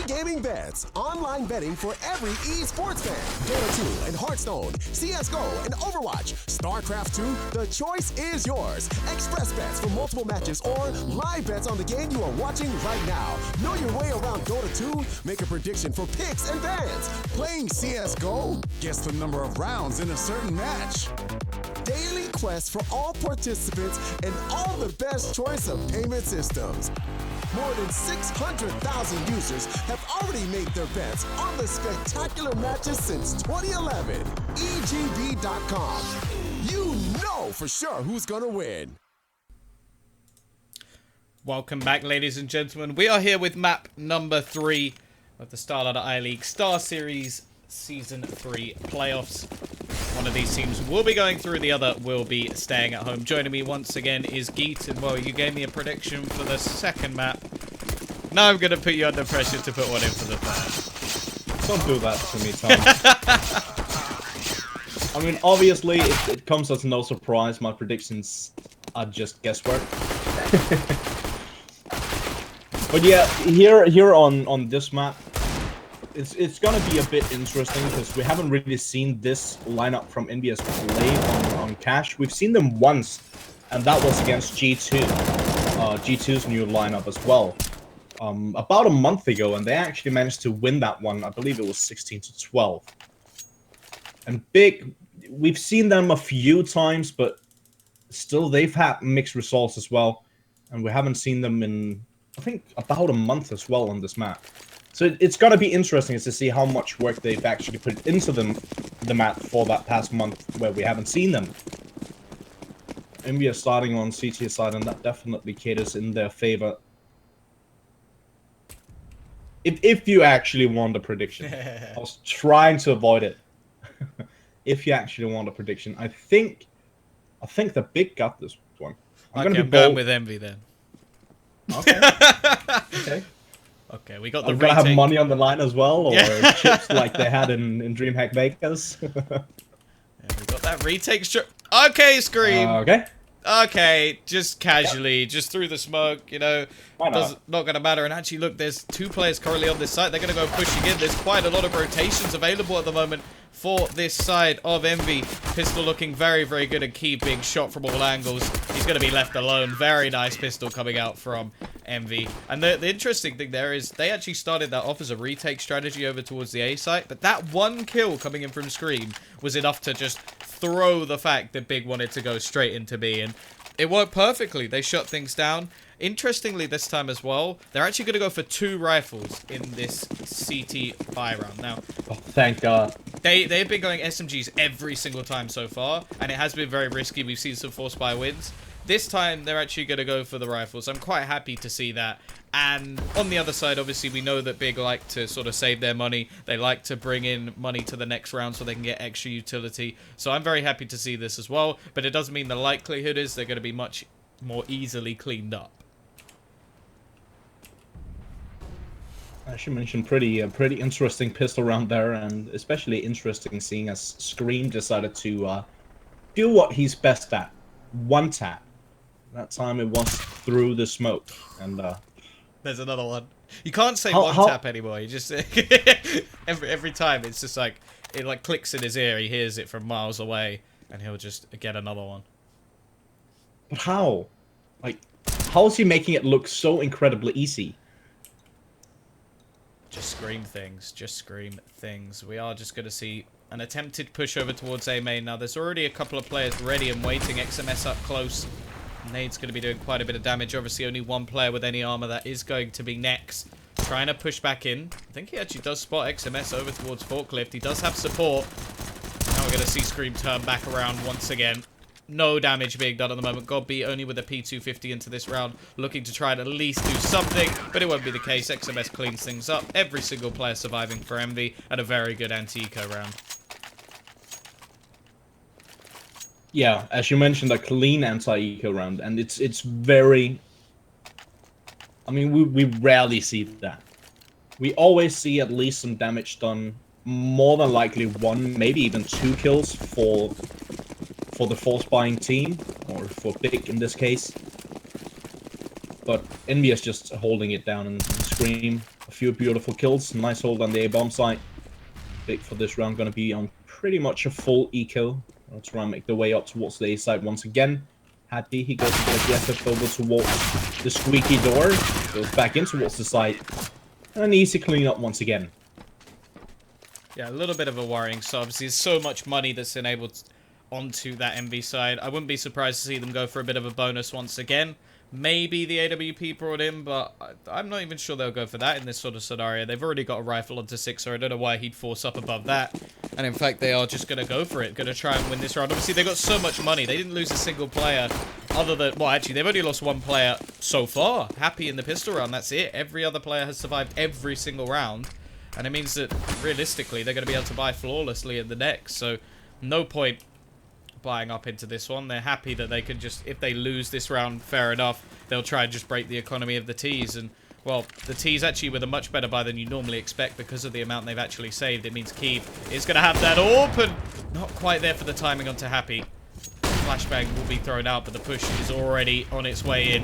E-gaming bets, online betting for every esports fan. Dota 2 and Hearthstone, CSGO and Overwatch, StarCraft 2, the choice is yours. Express bets for multiple matches or live bets on the game you are watching right now. Know your way around Dota 2? Make a prediction for picks and bans. Playing CSGO? Guess the number of rounds in a certain match. Daily quests for all participants and all the best choice of payment systems. More than 600,000 users have already made their bets on the spectacular matches since 2011. EGB.com. You know for sure who's gonna win. Welcome back, ladies and gentlemen. We are here with map number 3 of the Starladder I-League StarSeries Season 3 playoffs. One of these teams will be going through, the other will be staying at home. Joining me once again is Geet, and well, you gave me a prediction for the second map. Now I'm going to put you under pressure to put one in for the third. Don't do that to me, Tom. I mean, obviously, it comes as no surprise. My predictions are just guesswork. But yeah, here on this map, it's gonna be a bit interesting because we haven't really seen this lineup from EnVyUs play on Cash. We've seen them once, and that was against G2. G2's new lineup as well. About a month ago, and they actually managed to win that one. I believe it was 16-12. And BIG, we've seen them a few times, but still they've had mixed results as well. And we haven't seen them in, I think, about a month as well on this map. So it's going to be interesting to see how much work they've actually put into the map for that past month where we haven't seen them. EnVyUs starting on CT side, and that definitely caters in their favor. If you actually want a prediction. I was trying to avoid it. If you actually want a prediction, I think the BIG got this one. I'm going with Envy then. Okay. Okay. Okay, we got the I'm gonna have retake. money on the line as well, or chips like they had in DreamHack Vegas. Yeah, we got that retake. Okay, Scream. Okay. Okay, just casually, just through the smoke, you know, Why not? not going to matter. And actually, look, there's 2 players currently on this side. They're going to go pushing in. There's quite a lot of rotations available at the moment for this side of Envy. Pistol looking very, very good and key, being shot from all angles. He's going to be left alone. Very nice pistol coming out from Envy. And the interesting thing there is they actually started that off as a retake strategy over towards the A site. But that one kill coming in from Scream was enough to just throw the fact that BIG wanted to go straight into B, and it worked perfectly. They shut things down. Interestingly, this time as well, they're actually going to go for 2 rifles in this CT buy round. Now, Oh, thank God. they've been going SMGs every single time so far, and it has been very risky. We've seen some forced buy wins. This time, they're actually going to go for the rifles. I'm quite happy to see that. And on the other side, obviously, we know that BIG like to sort of save their money. They like to bring in money to the next round so they can get extra utility. So I'm very happy to see this as well. But it doesn't mean the likelihood is they're going to be much more easily cleaned up. I should mention pretty interesting pistol round there, and especially interesting seeing as Scream decided to do what he's best at. One tap. That time it was through the smoke, and there's another one. You can't say one tap anymore. You just every time it's just like it like clicks in his ear. He hears it from miles away, and he'll just get another one. But how? Like, how is he making it look so incredibly easy? Just scream things. Just scream things. We are just going to see an attempted push over towards A main. Now, there's already a couple of players ready and waiting. XMS up close. Nade's going to be doing quite a bit of damage. Obviously, only one player with any armor. That is going to be Nex. Trying to push back in. I think he actually does spot XMS over towards Forklift. He does have support. Now we're going to see Scream turn back around once again. No damage being done at the moment. Godby only with a P250 into this round, looking to try and at least do something, but it won't be the case. XMS cleans things up. Every single player surviving for Envy, and a very good anti-eco round. Yeah, as you mentioned, a clean anti-eco round, and it's very... I mean, we rarely see that. We always see at least some damage done, more than likely 1, maybe even 2 kills for the force buying team, or for BIG in this case. But EnVyUs just holding it down and Scream. A few beautiful kills. Nice hold on the A-bomb site. Big for this round going to be on pretty much a full eco. I'll try and make the way up towards the A side once again. Happy, he goes a bit aggressive over towards the squeaky door. Goes back in towards the side. And an easy clean up once again. Yeah, a little bit of a worrying. So obviously there's so much money that's enabled onto that EnVy side. I wouldn't be surprised to see them go for a bit of a bonus once again. Maybe the AWP brought in, but I'm not even sure they'll go for that in this sort of scenario. They've already got a rifle onto Sixer. I don't know why he'd force up above that. And in fact, they are just going to go for it. Going to try and win this round. Obviously, they got so much money. They didn't lose a single player other than... Well, actually, they've only lost one player so far. Happy in the pistol round. That's it. Every other player has survived every single round. And it means that, realistically, they're going to be able to buy flawlessly in the next. So, no point buying up into this one. They're happy that they can just, if they lose this round, fair enough, they'll try and just break the economy of the T's. And, well, the T's actually with a much better buy than you normally expect because of the amount they've actually saved. It means Keeve is going to have that open. Not quite there for the timing onto Happy. Flashbang will be thrown out, but the push is already on its way in.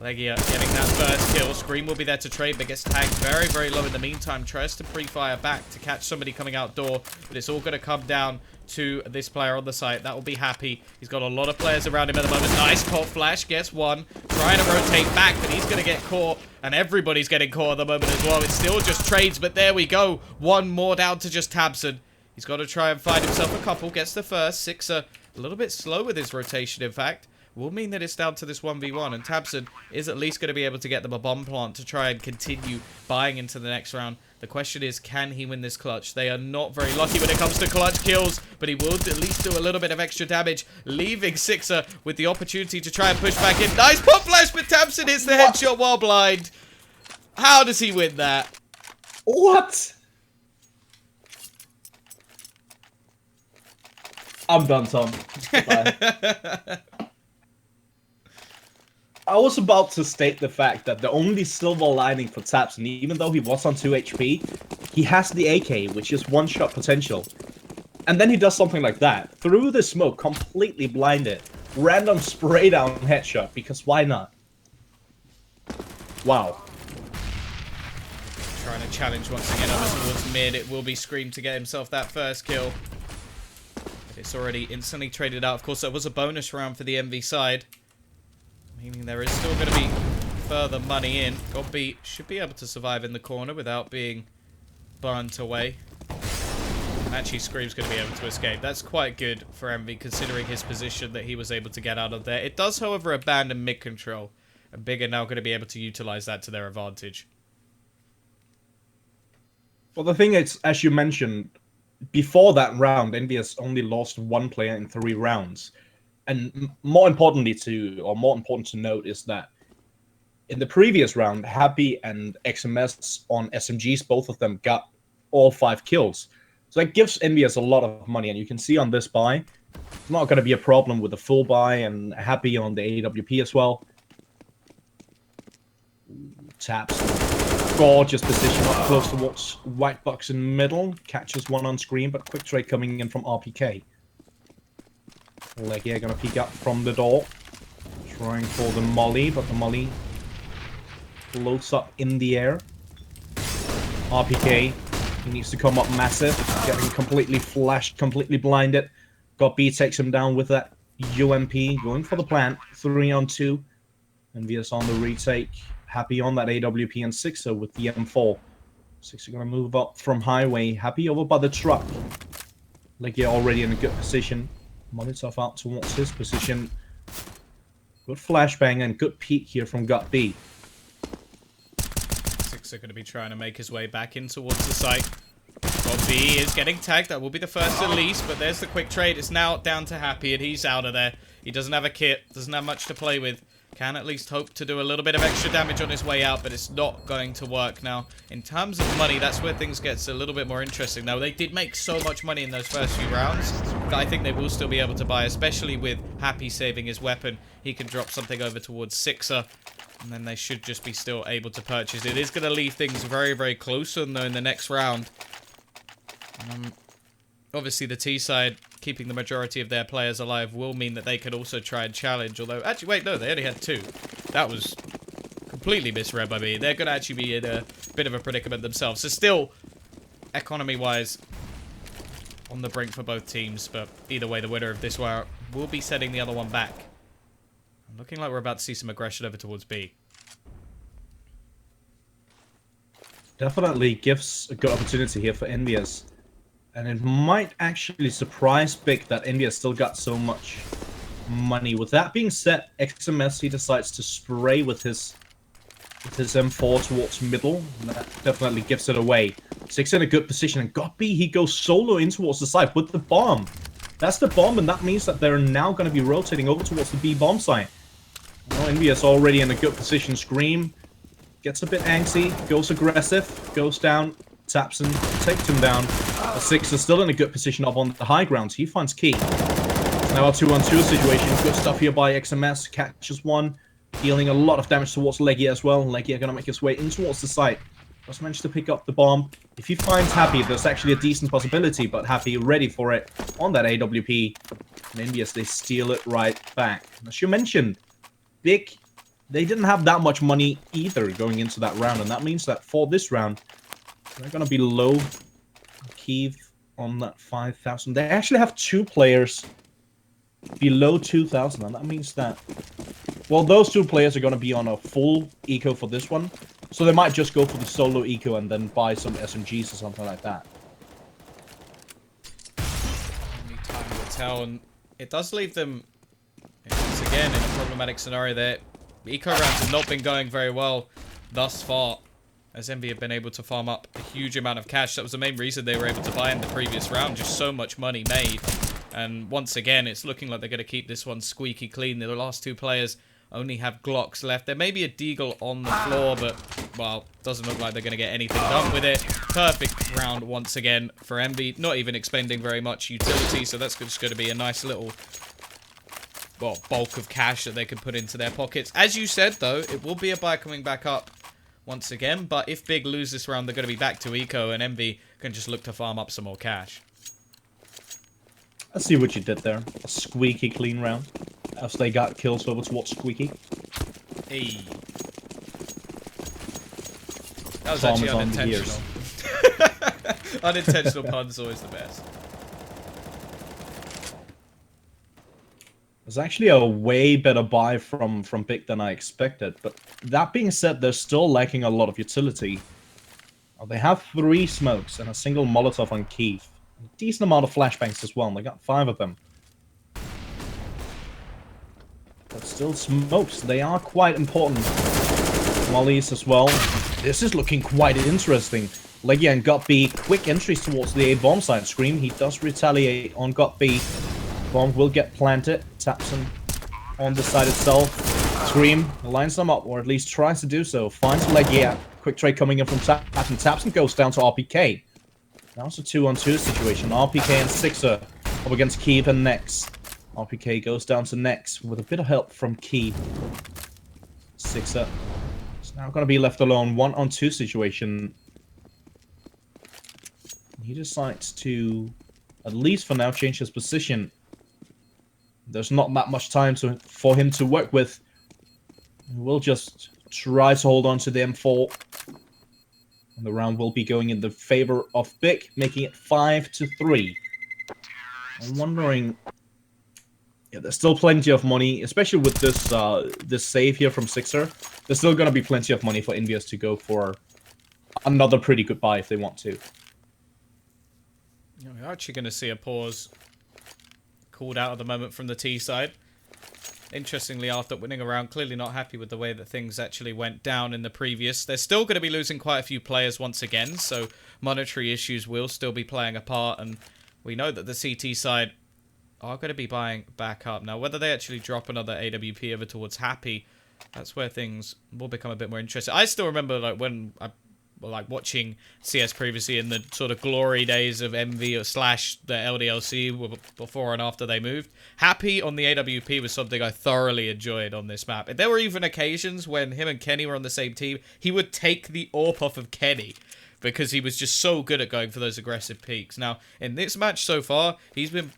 Legia getting that first kill. Scream will be there to trade, but gets tagged very, very low in the meantime. Tries to pre-fire back to catch somebody coming out door, but it's all going to come down to this player on the site. That will be Happy. He's got a lot of players around him at the moment. Nice pop flash. Gets one. Trying to rotate back, but he's going to get caught. And everybody's getting caught at the moment as well. It's still just trades, but there we go. One more down to just Tabson. He's got to try and find himself a couple. Gets the first. Sixer a little bit slow with his rotation, in fact. Will mean that it's down to this 1v1, and Tabson is at least going to be able to get them a bomb plant to try and continue buying into the next round. The question is, can he win this clutch? They are not very lucky when it comes to clutch kills, but he will at least do a little bit of extra damage, leaving Sixer with the opportunity to try and push back in. Nice pop flash, but Tabson hits the headshot while blind. How does he win that? What? I'm done, Tom. Bye. I was about to state the fact that the only silver lining for Tabson, even though he was on 2 HP, he has the AK, which is one-shot potential. And then he does something like that. Through the smoke, completely blinded. Random spray down headshot, because why not? Wow. Trying to challenge once again over towards mid. It will be Scream to get himself that first kill. But it's already instantly traded out. Of course, that was a bonus round for the EnVy side. Meaning there is still going to be further money in. Godby should be able to survive in the corner without being burnt away. Actually, Scream's going to be able to escape. That's quite good for EnVy, considering his position that he was able to get out of there. It does, however, abandon mid control. And Big are now going to be able to utilize that to their advantage. Well, the thing is, as you mentioned, before that round, EnVyUs only lost one player in 3 rounds. And more important to note is that in the previous round, Happy and XMS on SMGs, both of them got all 5 kills. So that gives EnVyUs a lot of money, and you can see on this buy, it's not going to be a problem with the full buy, and Happy on the AWP as well. Taps. Gorgeous position up close towards white box in middle. Catches one on screen, but quick trade coming in from RPK. Legia gonna peek up from the door. Trying for the molly, but the molly floats up in the air. RPK, he needs to come up massive. Getting completely flashed, completely blinded. Godby takes him down with that UMP. Going for the plant. 3 on 2. EnVyUs on the retake. Happy on that AWP and Sixer with the M4. Sixer gonna move up from highway. Happy over by the truck. Legia already in a good position. Molotov out towards his position. Good flashbang and good peek here from Godby. Sixer going to be trying to make his way back in towards the site. Godby is getting tagged. That will be the first at least, but there's the quick trade. It's now down to Happy, and he's out of there. He doesn't have a kit, doesn't have much to play with. Can at least hope to do a little bit of extra damage on his way out, but it's not going to work now. In terms of money, that's where things gets a little bit more interesting. Now, they did make so much money in those first few rounds, but I think they will still be able to buy, especially with Happy saving his weapon. He can drop something over towards Sixer, and then they should just be still able to purchase. It is going to leave things very, very close, though, in the next round. Obviously, the T side, keeping the majority of their players alive, will mean that they could also try and challenge. Although, actually, wait, no, they only had 2. That was completely misread by me. They're going to actually be in a bit of a predicament themselves. So still, economy-wise, on the brink for both teams. But either way, the winner of this war will be setting the other one back. Looking like we're about to see some aggression over towards B. Definitely gives a good opportunity here for EnVyUs. And it might actually surprise Big that EnVyUs still got so much money. With that being said, XMS, he decides to spray with his M4 towards middle. And that definitely gives it away. Six in a good position. And got B, he goes solo in towards the side with the bomb. That's the bomb, and that means that they're now going to be rotating over towards the B bomb site. Well, EnVyUs already in a good position. Scream gets a bit angsty, goes aggressive, goes down, taps and takes him down. The Six is still in a good position up on the high ground. He finds Key. It's now a 2-on-2 situation. Good stuff here by XMS. Catches one, dealing a lot of damage towards Legia as well. Legia gonna make his way in towards the site. Just managed to pick up the bomb. If he finds Happy, there's actually a decent possibility, but Happy ready for it on that AWP. And EnVyUs, they steal it right back. As you mentioned, Big, they didn't have that much money either going into that round, and that means that for this round, they're going to be low. Kiev on that 5,000. They actually have 2 players below 2,000, and that means that, well, those 2 players are going to be on a full eco for this one, so they might just go for the solo eco and then buy some SMGs or something like that. Only time will tell, and it does leave them, once again, in a problematic scenario there. Eco rounds have not been going very well thus far, as EnVy have been able to farm up a huge amount of cash. That was the main reason they were able to buy in the previous round, just so much money made. And once again, it's looking like they're going to keep this one squeaky clean. The last 2 players only have Glocks left. There may be a Deagle on the floor, but, well, doesn't look like they're going to get anything done with it. Perfect round once again for EnVy, not even expending very much utility, so that's just going to be a nice little, well, bulk of cash that they can put into their pockets. As you said, though, it will be a buy coming back up once again, but if Big lose this round, they're going to be back to eco, and EnVy can just look to farm up some more cash. I see what you did there. A squeaky clean round, as they got kills over towards Squeaky. Hey. That was actually unintentional. Unintentional puns always the best. It's actually a way better buy from Big than I expected, but that being said, they're still lacking a lot of utility. They have 3 smokes and a single Molotov on Keith. A decent amount of flashbangs as well, and they got 5 of them. But still smokes, they are quite important. Mollies as well. This is looking quite interesting. Legia and Got B, quick entries towards the A bomb site. Scream, he does retaliate on Got B. Bomb will get planted. Taps him on the side itself. Scream lines them up, or at least tries to do so. Finds Legia. Quick trade coming in from Taps, and Taps goes down to RPK. Now it's a 2-on-2 situation. RPK and Sixer up against Kiev and Nex. RPK goes down to Nex with a bit of help from Kiev. Sixer is now going to be left alone. 1-on-2 situation. He decides to, at least for now, change his position. There's not that much time for him to work with. We'll just try to hold on to the M4. And the round will be going in the favor of Big, making it 5-3. I'm wondering... Yeah, there's still plenty of money, especially with this this save here from Sixer. There's still going to be plenty of money for EnVyUs to go for another pretty good buy if they want to. We're actually going to see a pause called out at the moment from the T side. Interestingly, after winning a round, clearly not happy with the way that things actually went down in the previous. They're still going to be losing quite a few players once again, so monetary issues will still be playing a part, and we know that the CT side are going to be buying back up. Now, whether they actually drop another AWP over towards Happy, that's where things will become a bit more interesting. I still remember when I watching CS previously in the sort of glory days of EnVy slash the LDLC before and after they moved. Happy on the AWP was something I thoroughly enjoyed on this map. And there were even occasions when him and Kenny were on the same team, he would take the AWP off of Kenny because he was just so good at going for those aggressive peaks. Now, in this match so far, he's been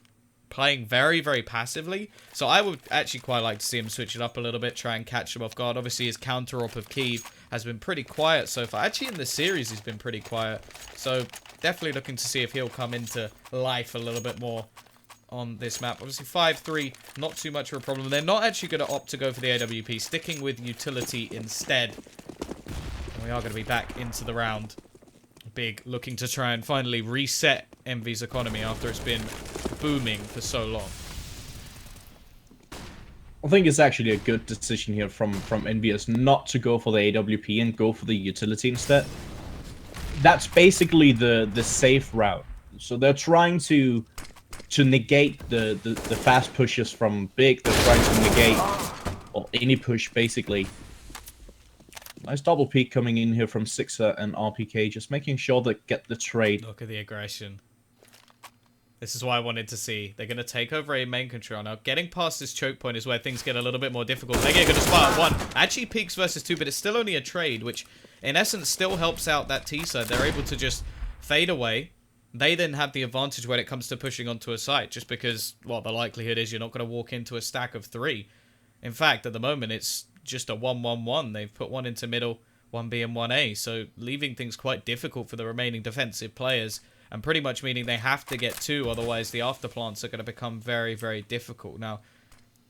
playing very, very passively. So I would actually quite like to see him switch it up a little bit, try and catch him off guard. Obviously, his counter-op of Kyiv has been pretty quiet so far. Actually, in the series, he's been pretty quiet. So definitely looking to see if he'll come into life a little bit more on this map. Obviously, 5-3, not too much of a problem. They're not actually going to opt to go for the AWP, sticking with utility instead. And we are going to be back into the round. Big looking to try and finally reset EnVy's economy after it's been booming for so long. I think it's actually a good decision here from EnVyUs not to go for the AWP and go for the utility instead. That's basically the safe route. So they're trying to negate the fast pushes from Big. They're trying to negate any push, basically. Nice double peek coming in here from Sixer and RPK, just making sure they get the trade. Look at the aggression. This is what I wanted to see. They're going to take over a main control. Now, getting past this choke point is where things get a little bit more difficult. They're going to spot one. Actually peaks versus 2, but it's still only a trade, which in essence still helps out that T side. They're able to just fade away. They then have the advantage when it comes to pushing onto a site, just because, well, the likelihood is you're not going to walk into a stack of 3. In fact, at the moment, it's just a 1-1-1. They've put one into middle, 1B and 1A, so leaving things quite difficult for the remaining defensive players, and pretty much meaning they have to get 2, otherwise the afterplants are going to become very, very difficult. Now,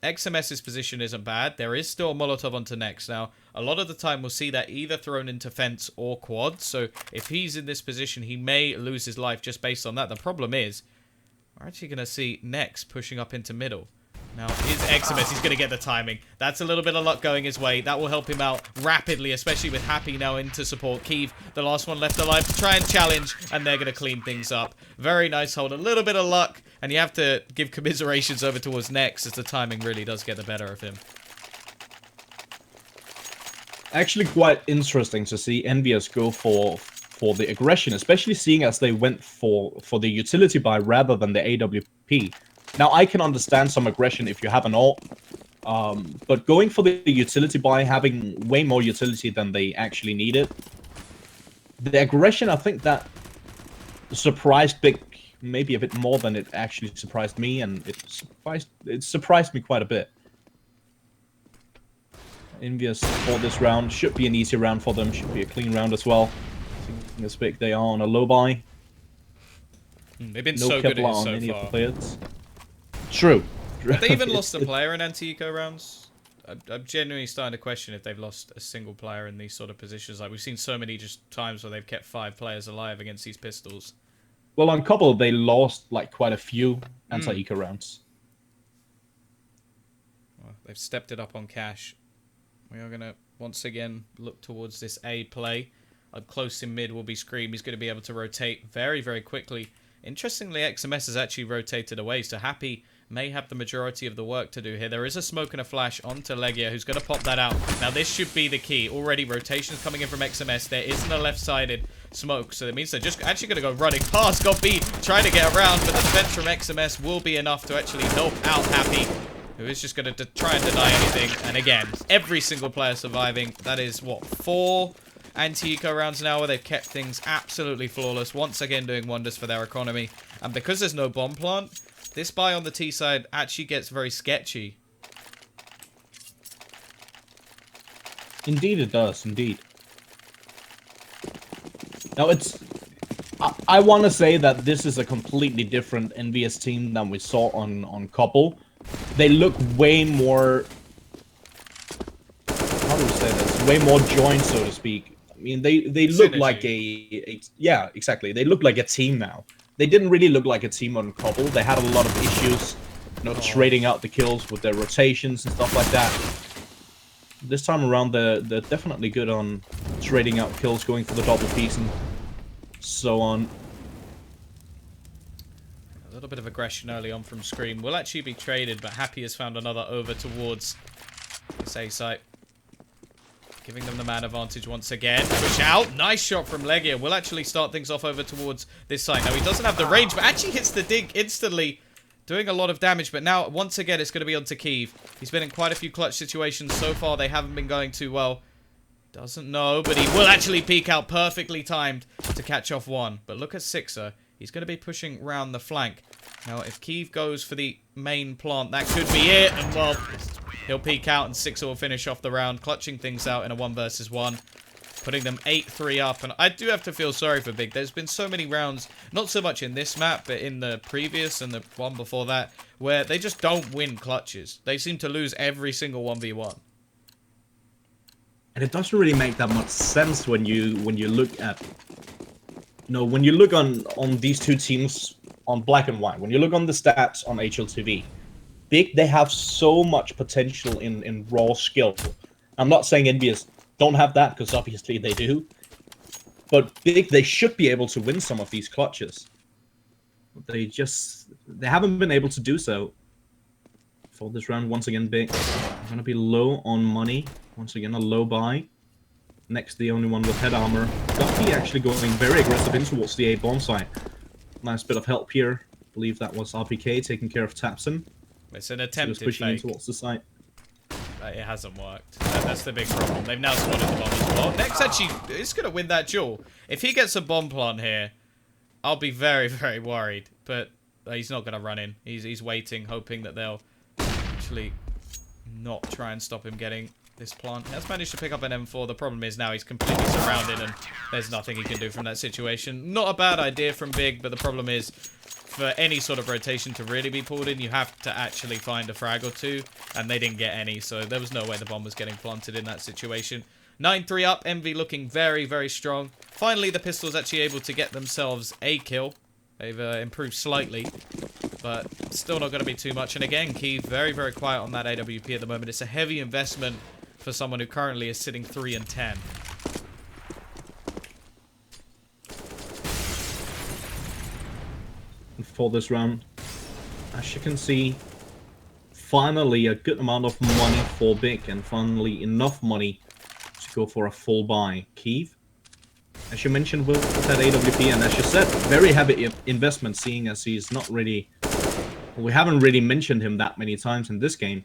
XMS's position isn't bad. There is still a Molotov onto next. Now, a lot of the time we'll see that either thrown into fence or quad. So if he's in this position, he may lose his life just based on that. The problem is, we're actually going to see next pushing up into middle. Now, his XMS, he's going to get the timing. That's a little bit of luck going his way. That will help him out rapidly, especially with Happy now in to support Kyiv. The last one left alive to try and challenge, and they're going to clean things up. Very nice hold. A little bit of luck, and you have to give commiserations over towards next as the timing really does get the better of him. Actually quite interesting to see EnVyUs go for the aggression, especially seeing as they went for the utility buy rather than the AWP. Now, I can understand some aggression if you have an ult, but going for the utility buy, having way more utility than they actually needed, the aggression, I think that surprised Big maybe a bit more than it actually surprised me, and it surprised me quite a bit. EnVyUs for this round should be an easy round for them, should be a clean round as well. Seeing as Big, they are on a low buy. They've been No so good at it on so any far. of the players. True. Have they even lost a player in anti-eco rounds? I'm genuinely starting to question if they've lost a single player in these sort of positions. Like, we've seen so many just times where they've kept 5 players alive against these pistols. Well, on couple, they lost like quite a few anti-eco rounds. Well, they've stepped it up on cash. We are going to, once again, look towards this A play. Up close in mid will be Scream. He's going to be able to rotate very, very quickly. Interestingly, XMS has actually rotated away, so Happy may have the majority of the work to do here. There is a smoke and a flash onto Legia, who's going to pop that out. Now, this should be the key. Already, rotations coming in from XMS. There isn't a left-sided smoke, so that means they're just actually going to go running past. Got B, trying to get around, but the defense from XMS will be enough to actually help out Happy, who is just going to try and deny anything. And again, every single player surviving. That is, what, 4 anti-eco rounds now where they've kept things absolutely flawless. Once again, doing wonders for their economy. And because there's no bomb plant, this buy on the T side actually gets very sketchy. Indeed it does, indeed. Now it's... I want to say that this is a completely different EnVyUs team than we saw on Couple. They look way more... How do we say this? Way more joined, so to speak. I mean, they look Synergy. like a... Yeah, exactly. They look like a team now. They didn't really look like a team on Couple. They had a lot of issues, you know, trading out the kills with their rotations and stuff like that. This time around, they're definitely good on trading out kills, going for the double piece and so on. A little bit of aggression early on from Scream. Will actually be traded, but Happy has found another over towards this A site. Giving them the man advantage once again. Push out. Nice shot from Legia. Will actually start things off over towards this side. Now, he doesn't have the range, but actually hits the dig instantly. Doing a lot of damage, but now, once again, it's going to be onto Kyiv. He's been in quite a few clutch situations so far. They haven't been going too well. Doesn't know, but he will actually peek out. Perfectly timed to catch off one. But look at Sixer. He's going to be pushing round the flank. Now, if Kiev goes for the main plant, that could be it. And, well, he'll peek out and 6 will finish off the round, clutching things out in a 1 versus 1. Putting them 8-3 up. And I do have to feel sorry for Big. There's been so many rounds, not so much in this map, but in the previous and the one before that, where they just don't win clutches. They seem to lose every single 1v1. And it doesn't really make that much sense when you look at, when you look on these two teams on black and white, when you look on the stats on HLTV, Big, they have so much potential in raw skill. I'm not saying EnVyUs don't have that, because obviously they do. But Big, they should be able to win some of these clutches. They haven't been able to do so. For this round, once again, Big are going to be low on money. Once again, a low buy. Next, the only one with head armor. Guppy actually going very aggressive in towards the A bomb site. Nice bit of help here. I believe that was RPK taking care of Tapson. It's an attempted so pushing fake. in towards the site. It hasn't worked. That's the big problem. They've now spotted the bomb as well. Next, actually, is going to win that duel. If he gets a bomb plant here, I'll be very, very worried. But he's not going to run in. He's waiting, hoping that they'll actually not try and stop him getting this plant. He has managed to pick up an M4. The problem is now he's completely surrounded and there's nothing he can do from that situation. Not a bad idea from Big, but the problem is for any sort of rotation to really be pulled in, you have to actually find a frag or two, and they didn't get any, so there was no way the bomb was getting planted in that situation. 9-3 up, Envy looking very, very strong. Finally, the Pistols actually able to get themselves a kill. They've improved slightly, but still not going to be too much. And again, Kiev very, very quiet on that AWP at the moment. It's a heavy investment for someone who currently is sitting 3-10. For this round, as you can see, finally a good amount of money for Big, and finally enough money to go for a full buy. Kiev, as you mentioned with that AWP, and as you said, very heavy investment, seeing as he's not really, we haven't really mentioned him that many times in this game.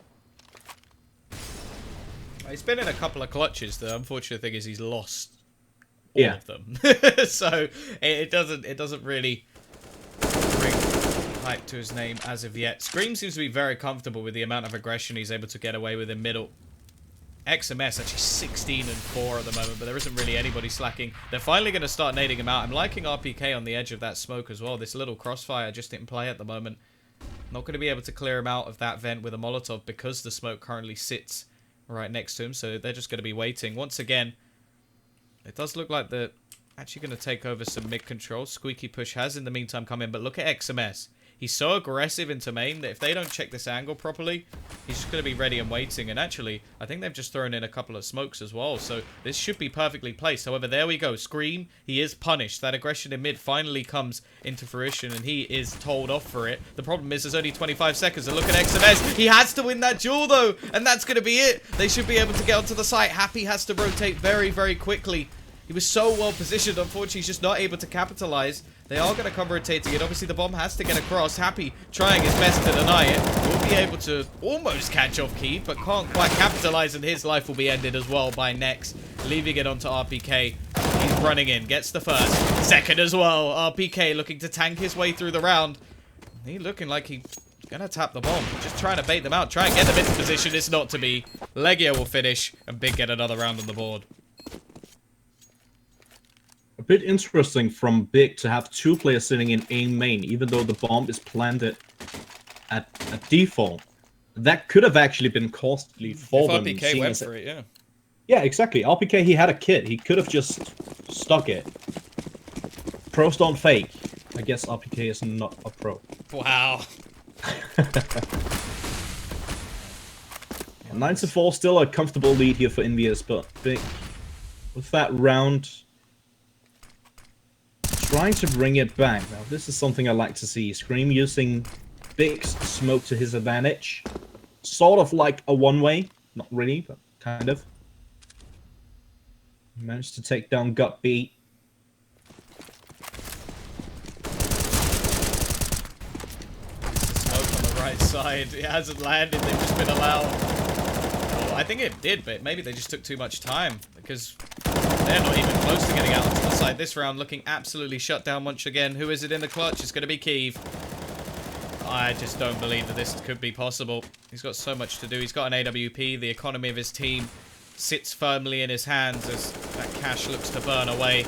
He's been in a couple of clutches. The unfortunate thing is he's lost all of them. So it doesn't really bring hype to his name as of yet. Scream seems to be very comfortable with the amount of aggression he's able to get away with in middle. XMS actually 16-4 at the moment, but there isn't really anybody slacking. They're finally going to start nading him out. I'm liking RPK on the edge of that smoke as well. This little crossfire just didn't play at the moment. Not going to be able to clear him out of that vent with a Molotov because the smoke currently sits right next to him, so they're just going to be waiting. Once again, it does look like they're actually going to take over some mid control. Squeaky Push has in the meantime come in, but look at XMS. He's so aggressive into main that if they don't check this angle properly, he's just going to be ready and waiting. And actually, I think they've just thrown in a couple of smokes as well, so this should be perfectly placed. However, there we go. Scream, he is punished. That aggression in mid finally comes into fruition, and he is told off for it. The problem is there's only 25 seconds, and look at XMS. He has to win that duel, though, and that's going to be it. They should be able to get onto the site. Happy has to rotate very, very quickly. He was so well positioned. Unfortunately, he's just not able to capitalize. They are going to come rotating it. Obviously, the bomb has to get across. Happy trying his best to deny it. Will be able to almost catch off Keith, but can't quite capitalize, and his life will be ended as well by Nex, leaving it onto RPK. He's running in. Gets the first. Second as well. RPK looking to tank his way through the round. He looking like he's going to tap the bomb. Just trying to bait them out. Try and get them into position. It's not to be. Legio will finish, and Big get another round on the board. A bit interesting from Big to have two players sitting in A main, even though the bomb is planted at default. That could have actually been costly for them. RPK went for it, yeah. Yeah, exactly. RPK, he had a kit. He could have just stuck it. Pros don't fake. I guess RPK is not a pro. Wow. 9-4, still a comfortable lead here for EnVyUs, but Big, with that round, trying to bring it back. Now, this is something I like to see. Scream using Big's smoke to his advantage. Sort of like a one-way. Not really, but kind of. Managed to take down Gut B. Smoke on the right side. It hasn't landed. They've just been allowed. Oh, I think it did, but maybe they just took too much time because they're not even close to getting out onto the side. This round looking absolutely shut down once again. Who is it in the clutch? It's going to be Kiev. I just don't believe that this could be possible. He's got so much to do. He's got an AWP. The economy of his team sits firmly in his hands as that cash looks to burn away.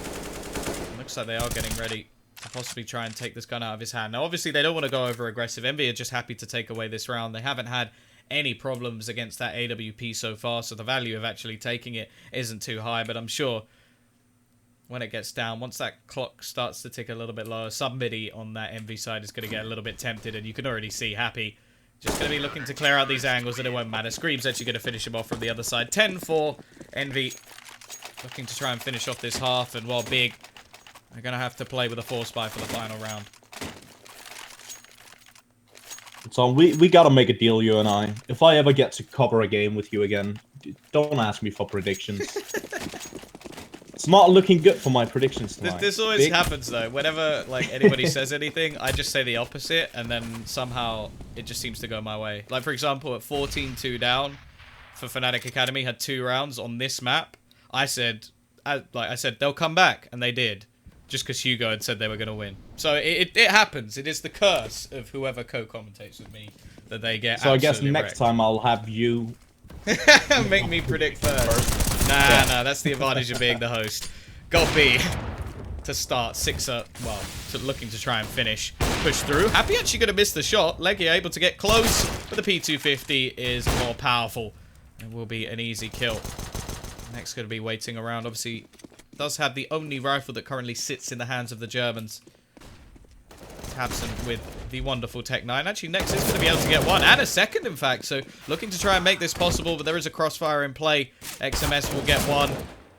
Looks like they are getting ready to possibly try and take this gun out of his hand. Now, obviously, they don't want to go over aggressive. EnVy are just happy to take away this round. They haven't had any problems against that AWP so far, so the value of actually taking it isn't too high, but I'm sure when it gets down, once that clock starts to tick a little bit lower, somebody on that EnVy side is going to get a little bit tempted, and you can already see Happy just going to be looking to clear out these angles, and it won't matter. Scream's actually going to finish him off from the other side. 10-4, EnVy looking to try and finish off this half, and while Big are going to have to play with a force buy for the final round. So we got to make a deal, you and I. If I ever get to cover a game with you again, don't ask me for predictions. It's not looking good for my predictions tonight. This always happens, though. Whenever like anybody says anything, I just say the opposite, and then somehow it just seems to go my way. Like, for example, at 14-2 down for Fnatic Academy, had 2 rounds on this map. I said they'll come back, and they did, just because Hugo had said they were going to win. So it happens. It is the curse of whoever co-commentates with me that they get. So I guess next time I'll have you make me predict first. Nah, that's the advantage of being the host. Got B to start 6-up. Well, looking to try and finish. Push through. Happy actually going to miss the shot. Leggy able to get close, but the P250 is more powerful. It will be an easy kill. Next going to be waiting around. Obviously, does have the only rifle that currently sits in the hands of the Germans. Tabson with the wonderful Tech 9. Actually, Next is going to be able to get one, and a second, in fact. So, looking to try and make this possible, but there is a crossfire in play. XMS will get one.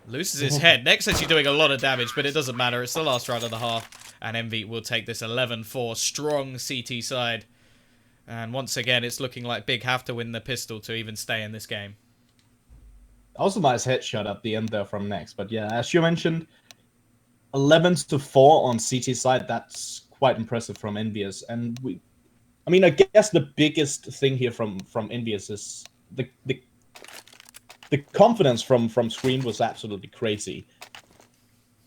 Loses his head. Next actually doing a lot of damage, but it doesn't matter. It's the last round of the half, and EnVy will take this 11-4. Strong CT side. And once again, it's looking like Big have to win the pistol to even stay in this game. Also, nice headshot at the end there from Next. But yeah, as you mentioned, 11-4 on CT side. That's quite impressive from EnVyUs. And I guess the biggest thing here from EnVyUs is the confidence from Scream was absolutely crazy.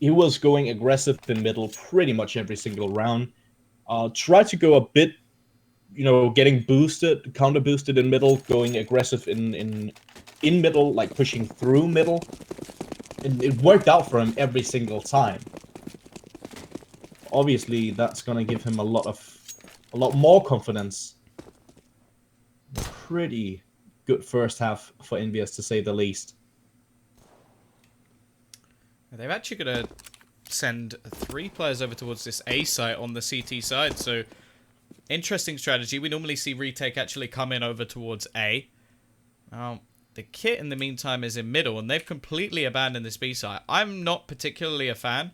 He was going aggressive in middle pretty much every single round. Tried to go a bit, getting boosted, counter boosted in middle, going aggressive in middle, like pushing through middle. And it worked out for him every single time. Obviously, that's gonna give him a lot more confidence. Pretty good first half for EnVyUs, to say the least. They're actually gonna send 3 players over towards this A site on the CT side. So, interesting strategy. We normally see Retake actually come in over towards A. The kit, in the meantime, is in middle, and they've completely abandoned this B site. I'm not particularly a fan,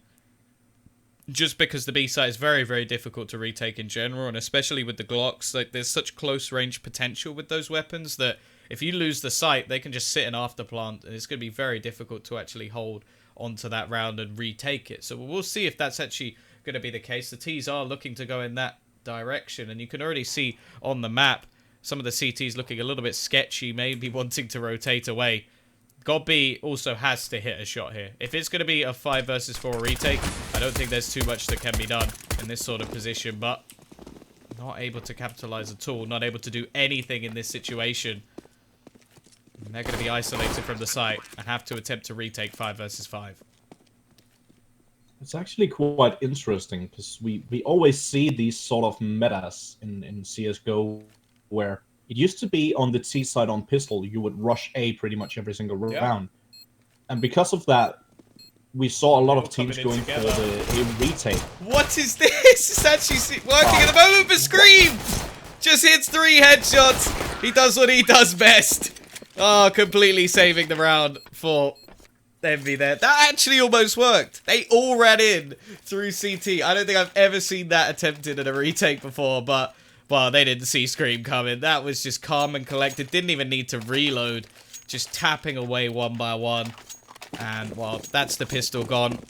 just because the B site is very, very difficult to retake in general, and especially with the Glocks. Like, there's such close range potential with those weapons that if you lose the site, they can just sit in afterplant, and it's going to be very difficult to actually hold onto that round and retake it. So we'll see if that's actually going to be the case. The T's are looking to go in that direction, and you can already see on the map some of the CTs looking a little bit sketchy, maybe wanting to rotate away. God B also has to hit a shot here. If it's going to be a 5 versus 4 retake, I don't think there's too much that can be done in this sort of position, but not able to capitalize at all, not able to do anything in this situation. And they're going to be isolated from the site and have to attempt to retake 5 versus 5. It's actually quite interesting, because we always see these sort of metas in CSGO, where it used to be on the T side on pistol, you would rush A pretty much every single round. And because of that, we saw a lot of teams going for the retake. What is this? It's actually working at the moment for Scream! Just hits 3 headshots. He does what he does best. Oh, completely saving the round for EnVy there. That actually almost worked. They all ran in through CT. I don't think I've ever seen that attempted in a retake before, but well, they didn't see Scream coming. That was just calm and collected. Didn't even need to reload. Just tapping away one by one. And, well, that's the pistol gone.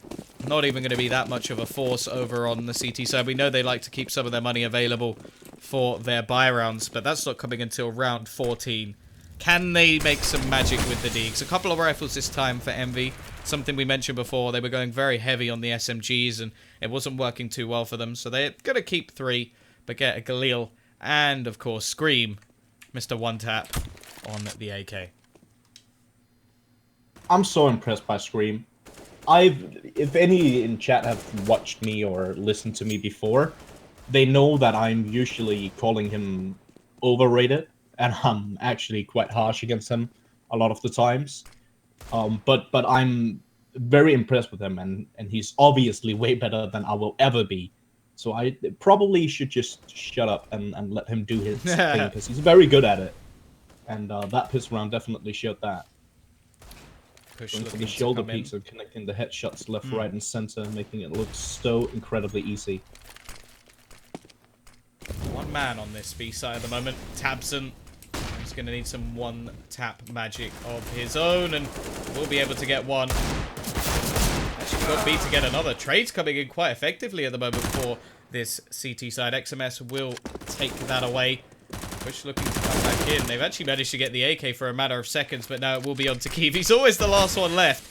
Not even going to be that much of a force over on the CT side. We know they like to keep some of their money available for their buy rounds, but that's not coming until round 14. Can they make some magic with the Deags? A couple of rifles this time for EnVy. Something we mentioned before. They were going very heavy on the SMGs, and it wasn't working too well for them. So they're going to keep 3. But get a Galil And, of course, Scream, Mr. One Tap on the AK. I'm so impressed by Scream. If any in chat have watched me or listened to me before, they know that I'm usually calling him overrated, and I'm actually quite harsh against him a lot of the times. But I'm very impressed with him, and he's obviously way better than I will ever be. So I probably should just shut up and let him do his thing, because he's very good at it. And that piss round definitely showed that. Push Going for looking the to shoulder come in. peaks and connecting the headshots left, right, and center, making it look so incredibly easy. One man on this B side at the moment. Tabson. He's going to need some one-tap magic of his own, and we'll be able to get one. Actually got B to get another. Trade's coming in quite effectively at the moment for this CT side. XMS will take that away. Push looking to come back in. They've actually managed to get the AK for a matter of seconds, but now it will be on to Keeve. He's always the last one left.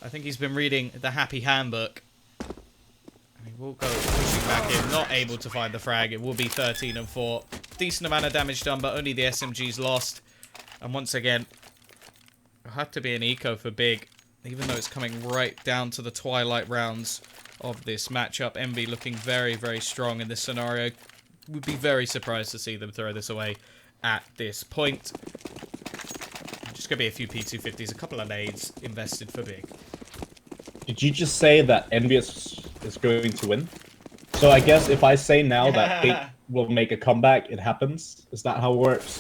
I think he's been reading the Happy Handbook. And he will go pushing back in. Not able to find the frag. It will be 13 and 4. Decent amount of damage done, but only the SMG's lost. And once again, it'll have to be an eco for Big, even though it's coming right down to the twilight rounds of this matchup. EnVy looking very, very strong in this scenario. Would be very surprised to see them throw this away at this point. Just going to be a few P250s, a couple of nades invested for Big. Did you just say that EnVyUs is going to win? So I guess if I say now that Big will make a comeback, it happens? Is that how it works?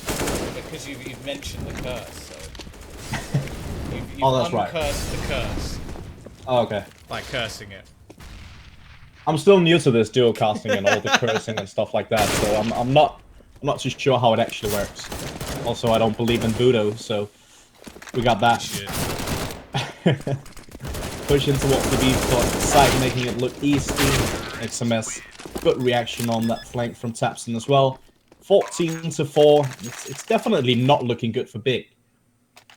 Because you've mentioned the curse, so... You've Oh, that's right. uncursed the curse. Oh, okay. By cursing it. I'm still new to this dual casting and all the cursing and stuff like that, so I'm not too sure how it actually works. Also, I don't believe in voodoo, so we got that. Pushing towards the B side, making it look easy. XMS, good reaction on that flank from Tapson as well. 14 to 4. It's definitely not looking good for Big.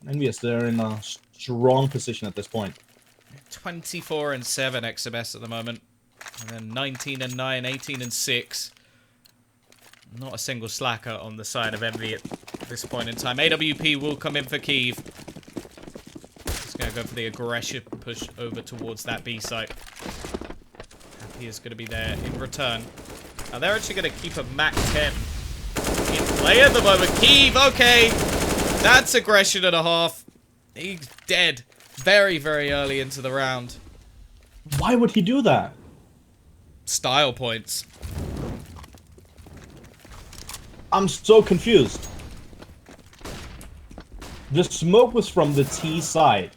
EnVyUs, they're in a strong position at this point. 24 and 7 XMS at the moment. And then 19 and 9, 18 and 6. Not a single slacker on the side of EnVy at this point in time. AWP will come in for Keeve. He's going to go for the aggression push over towards that B site. Happy is going to be there in return. Now they're actually going to keep a Mac 10 in play at the moment. Keeve, okay. That's aggression and a half. He's dead very, very early into the round. Why would he do that? Style points. I'm so confused. The smoke was from the T side.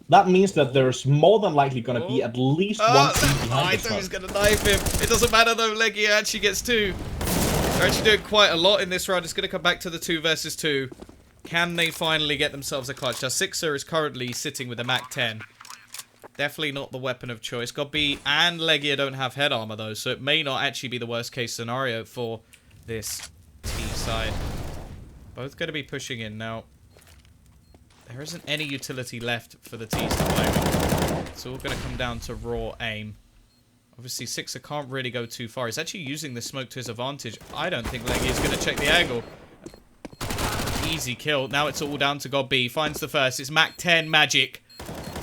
That means that there's more than likely going to be at least one team behind I this thought he was one. going to knife him. It doesn't matter though, Leggy actually gets 2. They're actually doing quite a lot in this round. It's going to come back to the 2 versus 2. Can they finally get themselves a clutch? Now, Sixer is currently sitting with a Mac 10. Definitely not the weapon of choice. Gobby and Legia don't have head armor though, so it may not actually be the worst case scenario for this T side. Both going to be pushing in now. There isn't any utility left for the T's to play with. It's all going to come down to raw aim. Obviously, Sixer can't really go too far. He's actually using the smoke to his advantage. I don't think Legia is going to check the angle. Easy kill. Now it's all down to Gobby. Finds the first. It's Mac 10 magic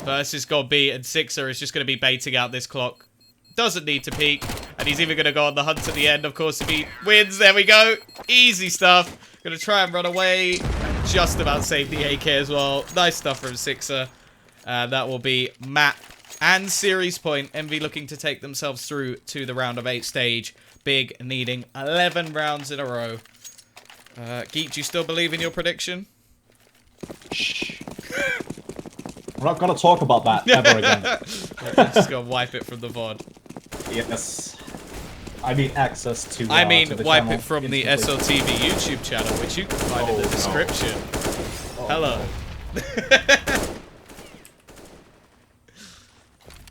versus Gobby, and Sixer is just going to be baiting out this clock. Doesn't need to peek, and he's even going to go on the hunt at the end, of course, if he wins. There we go. Easy stuff. Going to try and run away. Just about save the AK as well. Nice stuff from Sixer. That will be map and series point. EnVy looking to take themselves through to the round of 8 stage. Big needing 11 rounds in a row. Geek, do you still believe in your prediction? Shh. We're not going to talk about that ever again. Just going to wipe it from the VOD. Yes. I need access to I mean, to the wipe channel it from the instantly. SLTV YouTube channel, which you can find in the description. Oh, Hello.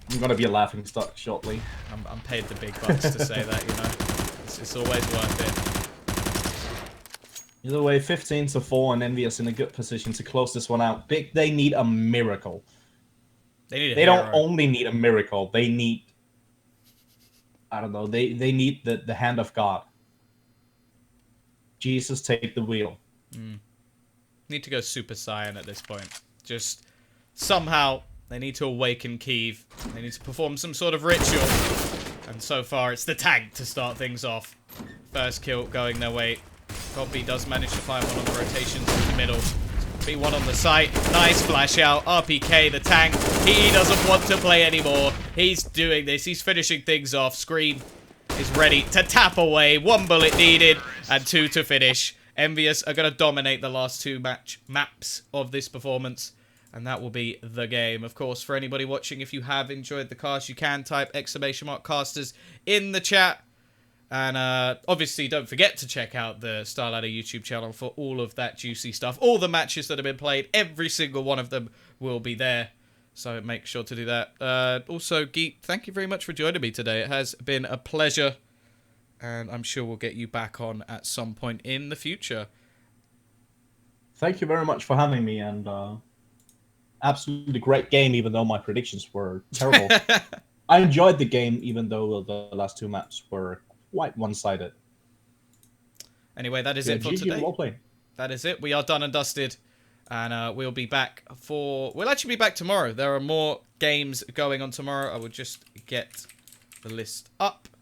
I'm going to be a laughing stock shortly. I'm paid the big bucks to say that, you know. It's always worth it. Either way, 15 to 4, and EnVyUs in a good position to close this one out. Big, they need a miracle. They don't only need a miracle. They need, I don't know. They need the hand of God. Jesus take the wheel. Need to go Super Saiyan at this point. Just somehow they need to awaken Kiev. They need to perform some sort of ritual. And so far it's the tank to start things off. First kill going their way. Godby does manage to find one on the rotations in the middle. B1 on the site. Nice flash out. RPK, the tank. He doesn't want to play anymore. He's doing this. He's finishing things off. Scream is ready to tap away. 1 bullet needed and 2 to finish. EnVyUs are going to dominate the last 2 maps of this performance. And that will be the game. Of course, for anybody watching, if you have enjoyed the cast, you can type !casters in the chat. And obviously, don't forget to check out the Starladder YouTube channel for all of that juicy stuff. All the matches that have been played, every single one of them will be there. So make sure to do that. Also, Geet, thank you very much for joining me today. It has been a pleasure. And I'm sure we'll get you back on at some point in the future. Thank you very much for having me, and absolutely great game, even though my predictions were terrible. I enjoyed the game, even though the last 2 maps were quite one-sided. Anyway, that is it for today. Well played. That is it. We are done and dusted. And we'll be back for... We'll actually be back tomorrow. There are more games going on tomorrow. I will just get the list up.